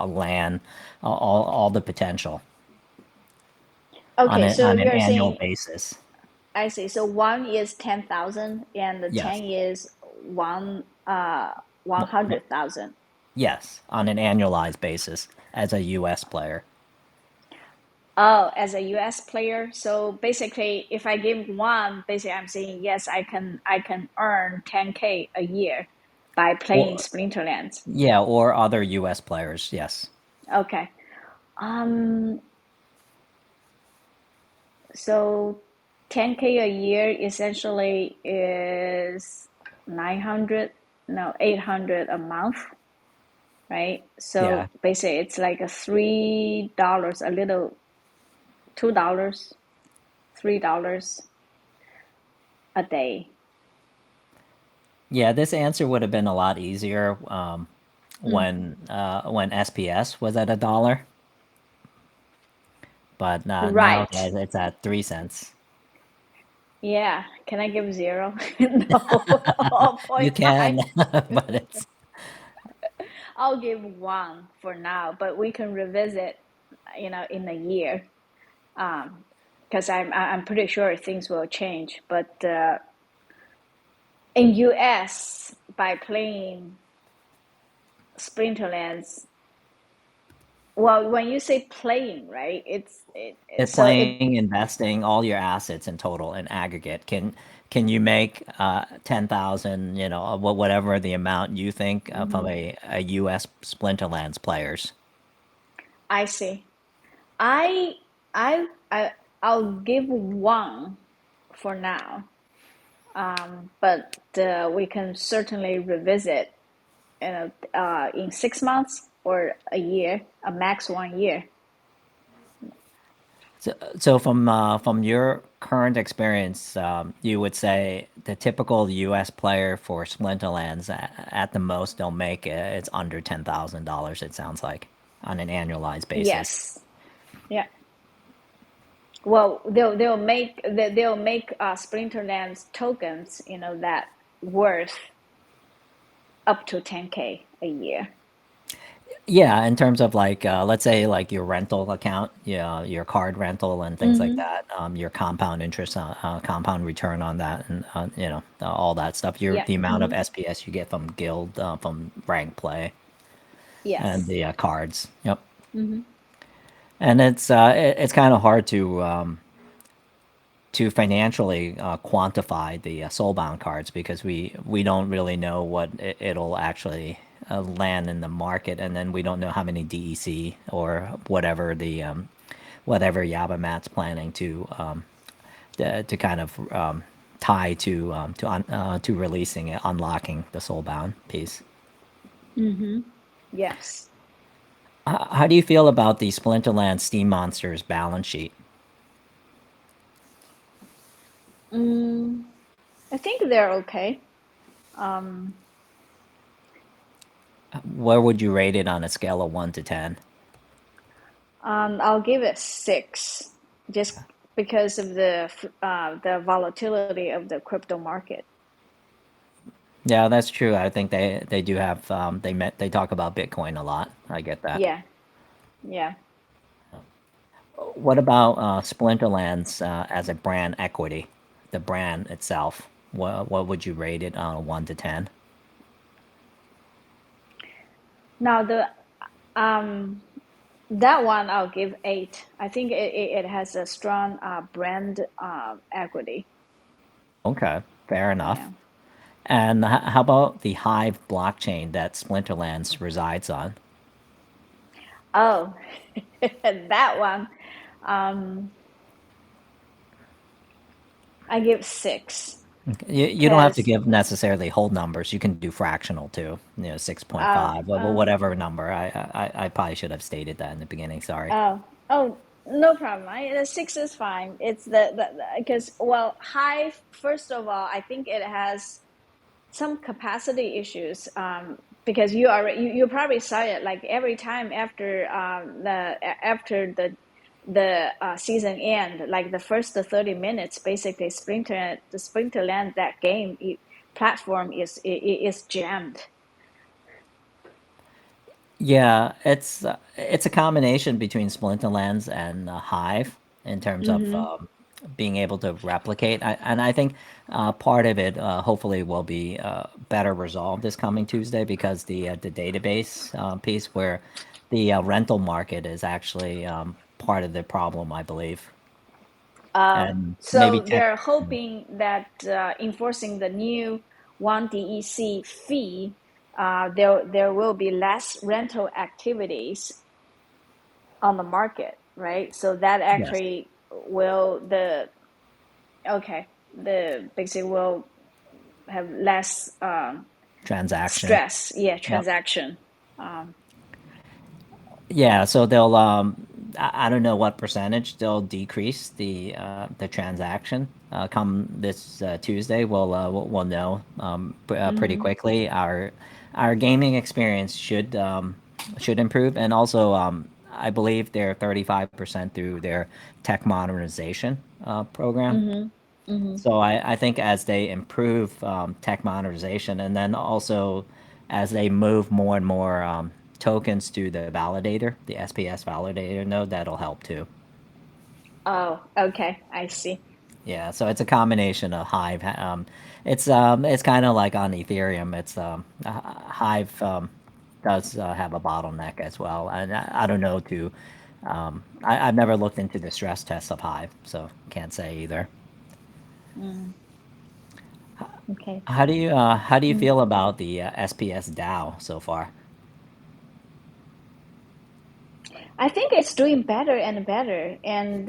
land, all the potential okay, so on an you're annual saying basis. I see. So one is 10,000 and the Yes, 10 is Wh- wh- 100,000. yes, on an annualized basis as a U.S. player. Oh, as a US player. So basically if I give one, basically I'm saying yes, I can earn 10K a year by playing Or Splinterlands. yeah, or other U.S. players. Yes. Okay. Um so 10K a year essentially is 900, no, 800 a month, right? Yeah. So basically it's like a $3, a little $2, $3 a day. Yeah, this answer would have been a lot easier Mm, when SPS was at $1, but now right. it's at 3 cents. Yeah. Can I give zero? No. Or You point can, 0.5. but it's I'll give one for now, but we can revisit, in a year. Because I'm pretty sure things will change. But in US, by playing Splinterlands, well, when you say playing, right? So it playing, investing, all your assets in total in aggregate. Can you make 10,000? Whatever the amount you think from mhm, a U.S. Splinterlands players. I see. I I'll give one for now. But we can certainly revisit, in 6 months or a year, a max 1 year. So from your current experience, you would say the typical U.S. player for Splinterlands at the most they'll make it's under $10,000. It sounds like on an annualized basis. Yes. Yeah. Well, they'll make Splinterlands tokens, that worth up to 10K a year. Yeah, in terms of like, let's say like your rental account, yeah, your card rental and things like Mm-hmm. that, your compound interest, compound return on that, and all that stuff. Yeah. The amount of Mm-hmm. SPS you get from guild, from rank play, and Yes. the cards. Yep. Mm-hmm. And it's kind of hard to financially quantify the soulbound cards because we don't really know what it'll actually land in the market, and then we don't know how many DEC or whatever the whatever Yabamat's planning to kind of tie to releasing it, unlocking the soulbound piece. Mm-hmm. Yes. How do you feel about the Splinterland Steam Monsters balance sheet? Mm. I think they're okay. Um, Where would you rate it on a scale of 1 to 10? I'll give it 6, just because of the volatility of the crypto market. Yeah, that's true. I think they do have they talk about Bitcoin a lot. I get that. Yeah, yeah. What about Splinterlands as a brand equity, the brand itself? What would you rate it on a 1 to 10? Now the um that one I'll give 8. I think it has a strong brand equity. Okay, fair enough. Yeah. And how about the Hive blockchain that Splinterlands resides on? Oh, that one. Um, I give 6 You don't have to because give necessarily whole numbers. You can do fractional too. 6.5, oh, whatever number. I probably should have stated that in the beginning. Sorry. oh, no problem. The 6 is fine. It's the because well, Hive. First of all, I think it has some capacity issues. Because you probably saw it like every time after the season end, like the first 30 minutes, basically Splinterland, that game platform is jammed. Yeah, it's a combination between Splinterlands and Hive in terms of Mm-hmm. being able to replicate. And I think part of it hopefully will be better resolved this coming Tuesday because the database piece where the rental market is actually part of the problem, I believe, and maybe So tech. they're hoping that enforcing the new one DEC fee, there will be less rental activities on the market, right? So that Yes, actually will the okay the basically will have less transaction. stress. Yeah, Yep. transaction. Um, Yeah, so they'll I don't know what percentage they'll decrease the transaction come this Tuesday. We'll know pretty mhm, quickly. Our gaming experience should improve, and also I believe they're 35% through their tech modernization program. mhm, mhm. So I think as they improve tech modernization, and then also as they move more and more tokens to the validator, the SPS validator node, that'll help too. Oh, okay, I see. Yeah, so it's a combination of Hive. It's kind of like on Ethereum. It's Hive does have a bottleneck as well, and I don't know to. I've never looked into the stress tests of Hive, so can't say either. Mm, okay. How do you Mm. feel about the SPS DAO so far? I think it's doing better and better. And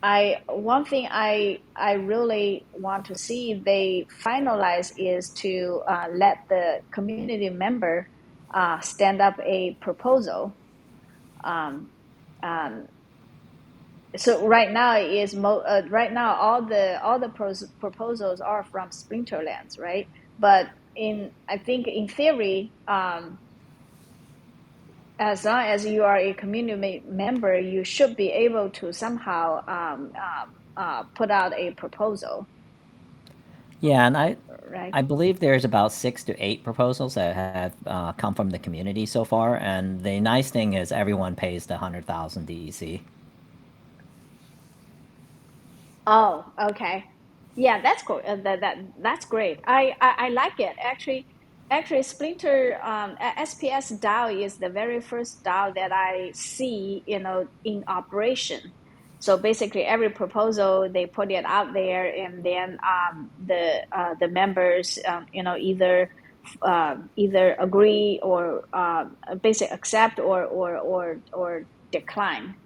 I one thing I really want to see they finalize is to let the community member stand up a proposal. Um, um, so right now right now all the proposals are from Splinterlands, right? But in I think in theory, as long as you are a community member, you should be able to somehow put out a proposal, Yeah, and right? I believe there's about 6 to 8 proposals that have come from the community so far, and the nice thing is everyone pays the 100,000 DEC. Oh, okay. Yeah, that's cool. That's great. I like it. Actually, Splinter SPS DAO is the very first DAO that I see, in operation. So basically, every proposal they put it out there, and then the members, either agree or basically accept or decline.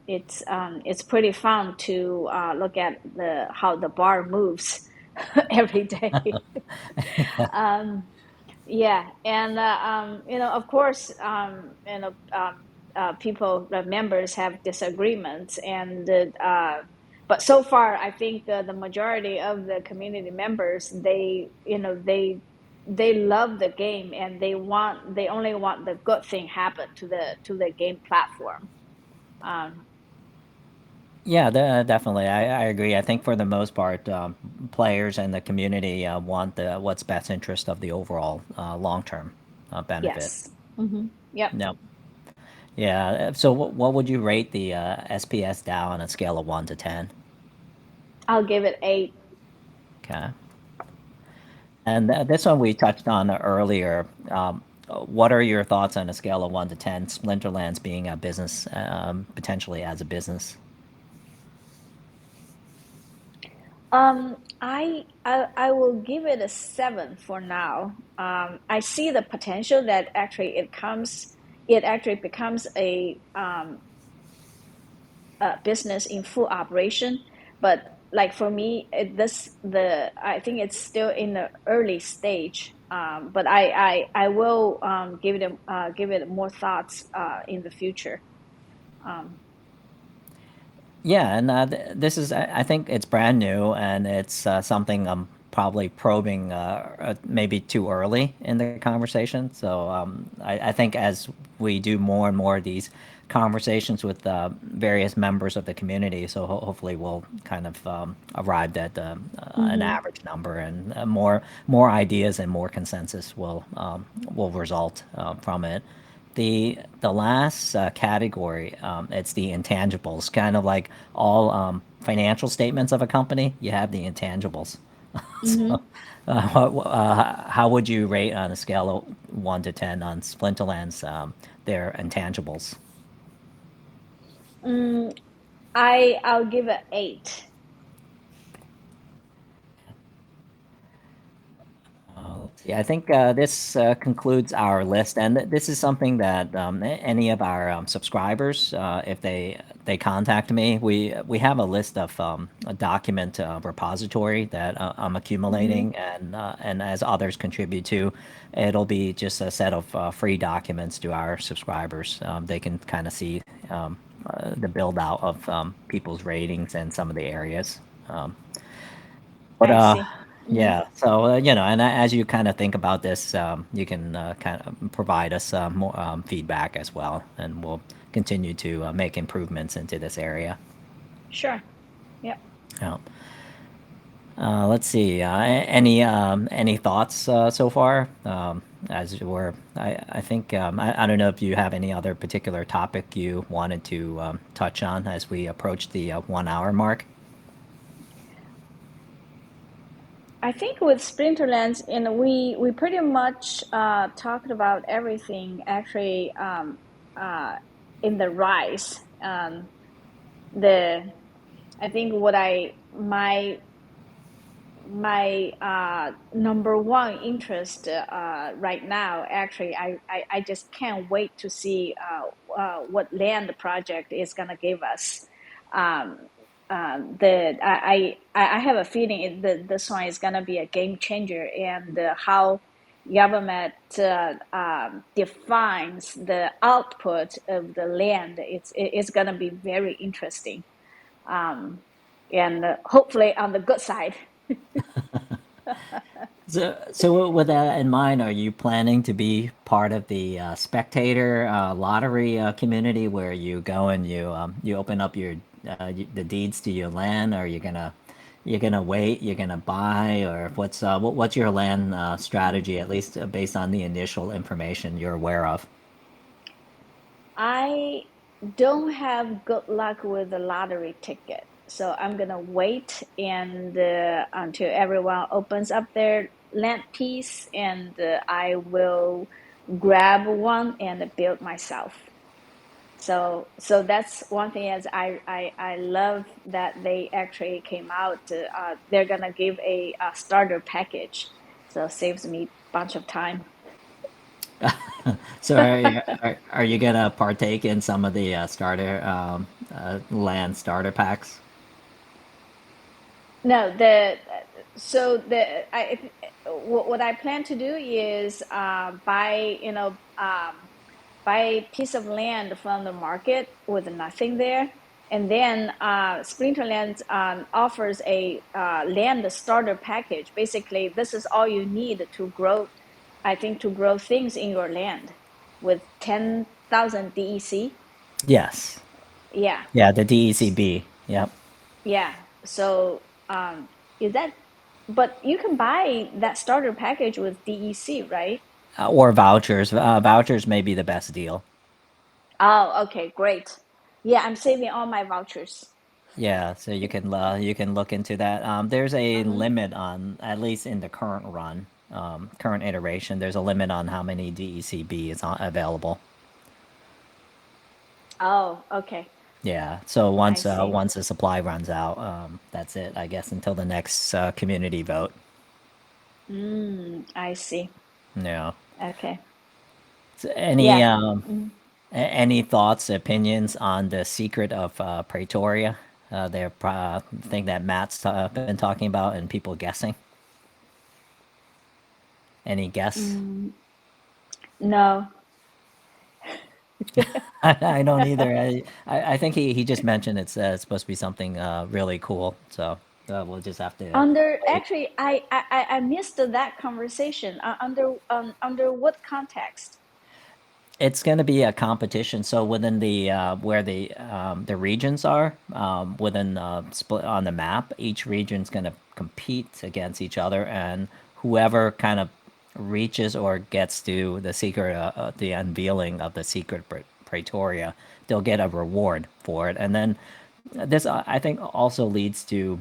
It's pretty fun to look at the how the bar moves every day. um, yeah, and of course, people, the members have disagreements, and But so far, I think the majority of the community members, they love the game, and they only want the good thing happen to the game platform. Um, Yeah, definitely. I agree. I think for the most part, players and the community want the what's best interest of the overall long-term benefit. yes. Yep. No. Yeah. So what would you rate the SPS DAO on a scale of 1 to 10? I'll give it 8. Okay. And this one we touched on earlier. What are your thoughts on a scale of 1 to 10, Splinterlands being a business, potentially as a business? I will give it a 7 for now. I see the potential that actually it actually becomes a business in full operation. But like for me, I think it's still in the early stage. But I will give it more thoughts in the future. Um, Yeah, and this is, I think it's brand new, and it's something I'm probably probing maybe too early in the conversation. So I think as we do more and more of these conversations with various members of the community, so hopefully we'll kind of arrive at an mhm. average number, and more ideas and more consensus will result from it. The last category, it's the intangibles, kind of like all financial statements of a company. You have the intangibles. So, Mhm. how would you rate on a scale of 1 to 10 on Splinterlands their intangibles? Mm, I'll give it 8. Yeah, I think this concludes our list, and this is something that any of our subscribers, if they contact me, we have a list of a document repository that I'm Mhm. accumulating, and as others contribute to, it'll be just a set of free documents to our subscribers. They can kind of see the build out of people's ratings and some of the areas. Um, but I see. Mhm. yeah, so and as you kind of think about this, you can kind of provide us more feedback as well, and we'll continue to make improvements into this area. Sure. Yep. Yeah. Let's see. Any thoughts so far? As we're, I think I don't know if you have any other particular topic you wanted to touch on as we approach the 1 hour mark. I think with Splinterlands, and we pretty much talked about everything actually uh, in the rise. The I think what I my number one interest right now, actually, I just can't wait to see what land the project is gonna give us. Um, I have a feeling this one is gonna be a game changer, and how government defines the output of the land, it's gonna be very interesting, um, and hopefully on the good side. So with that in mind, are you planning to be part of the spectator lottery community where you go and you open up the deeds to your land? Or you're gonna wait, you're gonna buy, or what's your land strategy, at least based on the initial information you're aware of? I don't have good luck with the lottery ticket, so I'm gonna wait and until everyone opens up their land piece, and I will grab one and build myself. So that's one thing. As I love that they actually came out. They're gonna give a starter package, so saves me a bunch of time. So are you gonna partake in some of the starter land starter packs? No, the so the I what I plan to do is buy a piece of land from the market with nothing there, And then Splinterlands offers a land starter package. Basically, this is all you need to grow, I think, to grow things in your land with 10,000 DEC. Yes. Yeah. Yeah, the DECB. Yep. Yeah. So is that, but you can buy that starter package with DEC, right? Or vouchers. Vouchers may be the best deal. Oh, okay, great. Yeah, I'm saving all my vouchers. Yeah, so you can look into that. There's a Mm-hmm. limit on, at least in the current run, current iteration. There's a limit on how many DECB is available. Oh, okay. Yeah, so I see. once the supply runs out, that's it, I guess, until the next community vote. I see. Yeah. Okay. So Yeah. Mm. any thoughts, opinions on the secret of Pretoria? Their thing that Matt's been talking about and people guessing. Any guess? Mm, no. I don't either. I think he just mentioned it's supposed to be something really cool. So we'll just have to Under wait. actually, I missed that conversation. Under what context? It's going to be a competition. So within the where the regions are within split on the map, each region's going to compete against each other, and whoever kind of reaches or gets to the secret, the unveiling of the secret Pretoria, they'll get a reward for it. And then this, I think, also leads to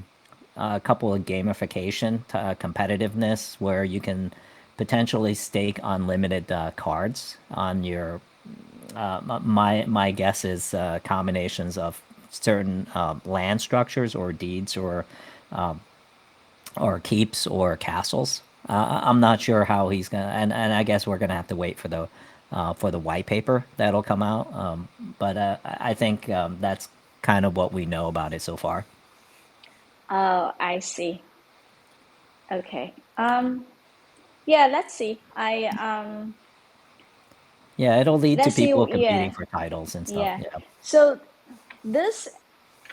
a couple of gamification competitiveness where you can potentially stake unlimited cards on your my guess is combinations of certain land structures or deeds or keeps or castles. I'm not sure how he's gonna, and I guess we're gonna have to wait for the white paper that'll come out. But I think that's kind of what we know about it so far. Oh, I see. Okay. Yeah, let's see. Yeah, it'll lead to Let's see. people competing Yeah, for titles and stuff. yeah. Yeah. So this,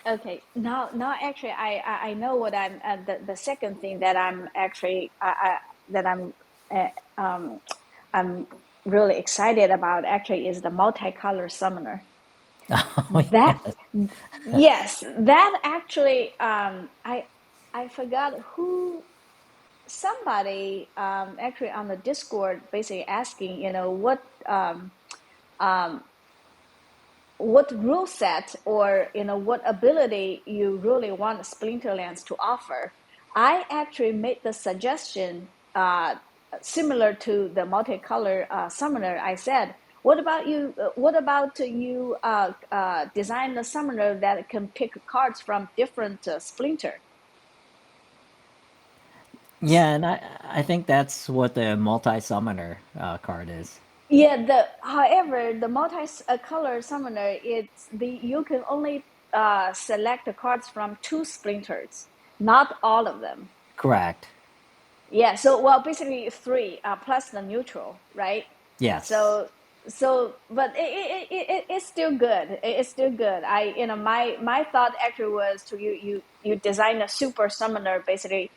okay. Now actually, I know what I'm, the second thing that I'm actually, that uh, um, I'm really excited about actually is the multicolor summoner. Oh That, yes. yes, that actually, I forgot who, somebody actually on the Discord basically asking, what rule set or what ability you really want Splinterlands to offer. I actually made the suggestion similar to the multicolor summoner. I said, "What about you? What about you design a summoner that can pick cards from different Splinter?" Yeah, and I think that's what the multi summoner card is. Yeah, the however the multi-color summoner, it's the you can only select the cards from two splinters, not all of them. Correct. Yeah, so well basically three plus the neutral, right? Yes. So but it's still good. It's still good. My thought actually was to you design a super summoner basically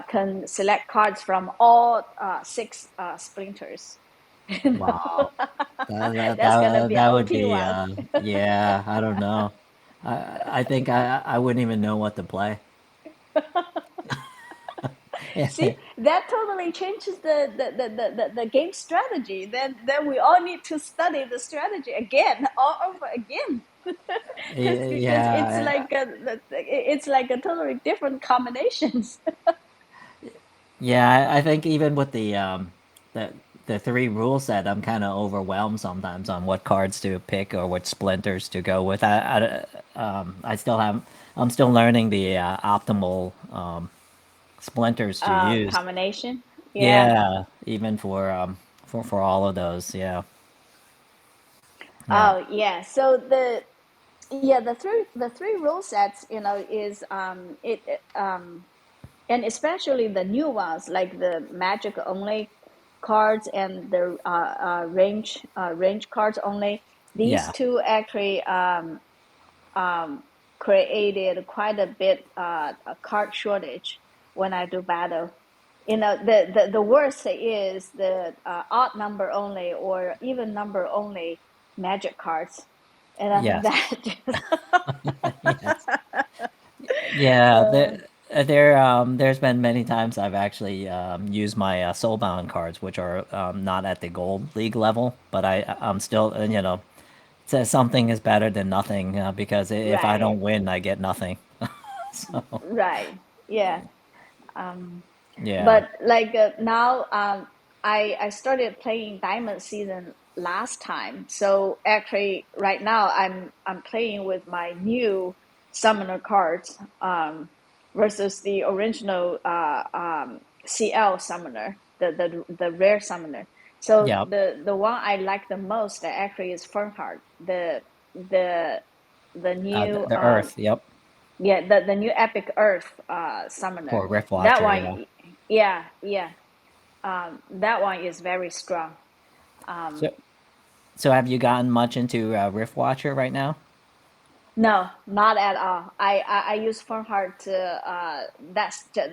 can select cards from all six splinters. You know? Wow. That's gonna be That would OP be one. yeah, I don't know. I think I wouldn't even know what to play. See, that totally changes the game strategy. Then we all need to study the strategy again, all over again, because Yeah, it's like a totally different combinations. yeah. I think even with the the three rule set, I'm kind of overwhelmed sometimes on what cards to pick or what splinters to go with. I still have I'm still learning the optimal splinters to use. Combination. Yeah. Yeah, even for all of those. Yeah, yeah, Oh yeah. So the three rule sets, is and especially the new ones like the magic only cards and the range cards only. These yeah. two actually um, created quite a bit a card shortage when I do battle. The worst is the odd number only or even number only magic cards, and Yes. that just Yes. Yeah. uh, There's been many times I've actually used my soulbound cards, which are not at the gold league level, but I'm still says something is better than nothing because if I right, don't win, I get nothing. So right, yeah. Um, yeah, but like now, I started playing Diamond season last time, so actually right now I'm playing with my new summoner cards versus the original CL summoner, the rare summoner. So yeah, the one I like the most actually is Fernheart, the the new the Earth. Yep, yeah, the new Epic Earth summoner. for Rift That Watcher. Yeah. one, yeah, yeah. That one is very strong. Um, So so have you gotten much into Rift Watcher right now? no, not at all. I use Fernheart to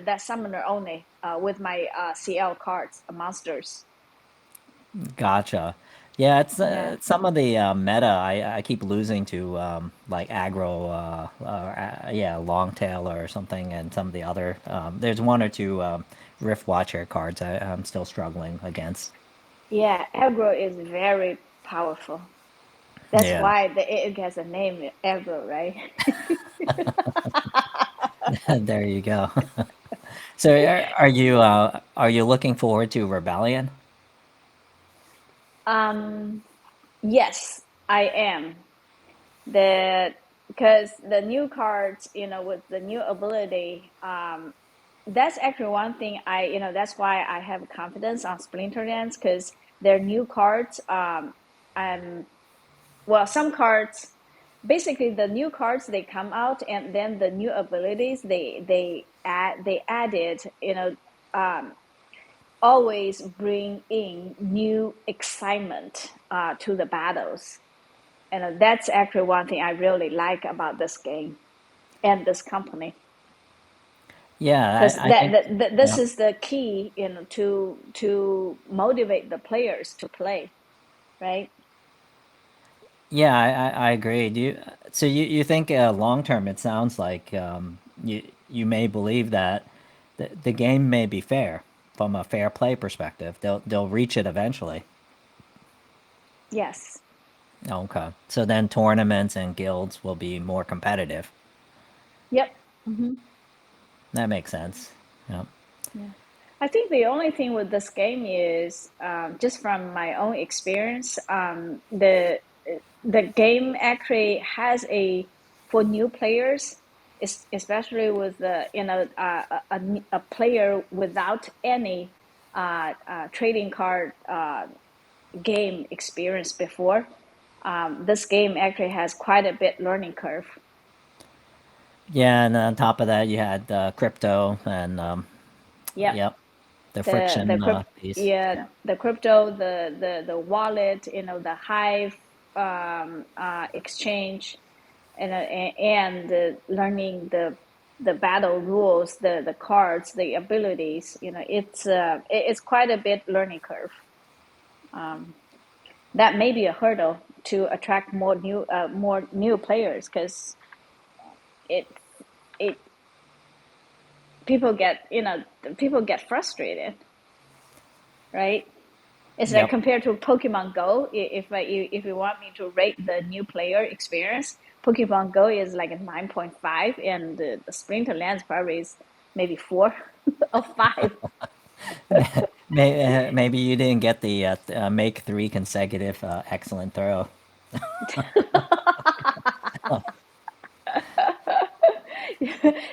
that summoner only with my CL cards, monsters. Gotcha. Yeah, Yeah, some of the meta I keep losing to like aggro, yeah, long tail or something, and some of the other. There's one or two Rift Watcher cards I'm still struggling against. yeah. Aggro is very powerful. That's Yeah, why it has a name, Aggro, right? there you go. So are you looking forward to Rebellion? Yes, I am. The Because the new cards, with the new ability, that's actually one thing that's why I have confidence on Splinterlands because their new cards, um, well, some cards, basically the new cards they come out, and then the new abilities they added, um, always bring in new excitement to the battles, and that's actually one thing I really like about this game and this company, because Yeah, I think. this Yeah. is the key, to motivate the players to play, right? Yeah, I agree. So you think long term, it sounds like you may believe that the game may be fair from a fair play perspective. They'll reach it eventually. Yes. Okay. So then tournaments and guilds will be more competitive. Yep. Hmm. That makes sense. Yeah. Yeah. I think the only thing with this game is, just from my own experience, the game actually has a for new players, especially with a player without any trading card game experience before. This game actually has quite a bit learning curve. Yeah, and on top of that, you had crypto and Yep. yep, the the friction crypt piece. Yeah, Yeah. the crypto, the wallet, the Hive exchange, and learning the battle rules, the cards, the abilities. It's quite a bit learning curve. um, that may be a hurdle to attract more new players, because it it people get frustrated, right? It's like Yep. compared to Pokemon Go. If you want me to rate the new player experience, Pokemon Go is like a 9.5, and the Splinterlands probably is maybe 4 or 5. Maybe you didn't get the make three consecutive excellent throw.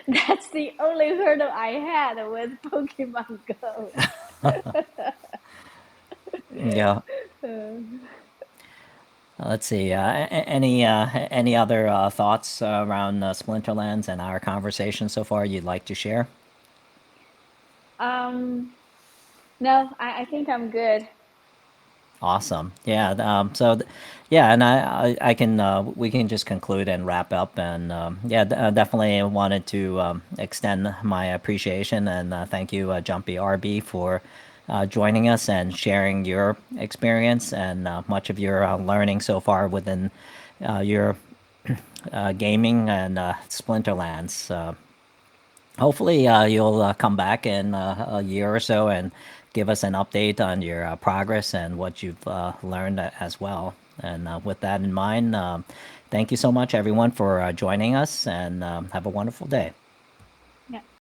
That's the only hurdle I had with Pokemon Go. Yeah. Let's see. Any other thoughts around Splinterlands and our conversation so far you'd like to share? Um, no, I think I'm good. Awesome. Yeah. Yeah, and I can we can just conclude and wrap up. And yeah, definitely wanted to extend my appreciation and thank you, Jumpy RB, for joining us and sharing your experience and much of your learning so far within your gaming and Splinterlands. Hopefully, you'll come back in a year or so and give us an update on your progress and what you've learned as well. And with that in mind, thank you so much, everyone, for joining us, and have a wonderful day.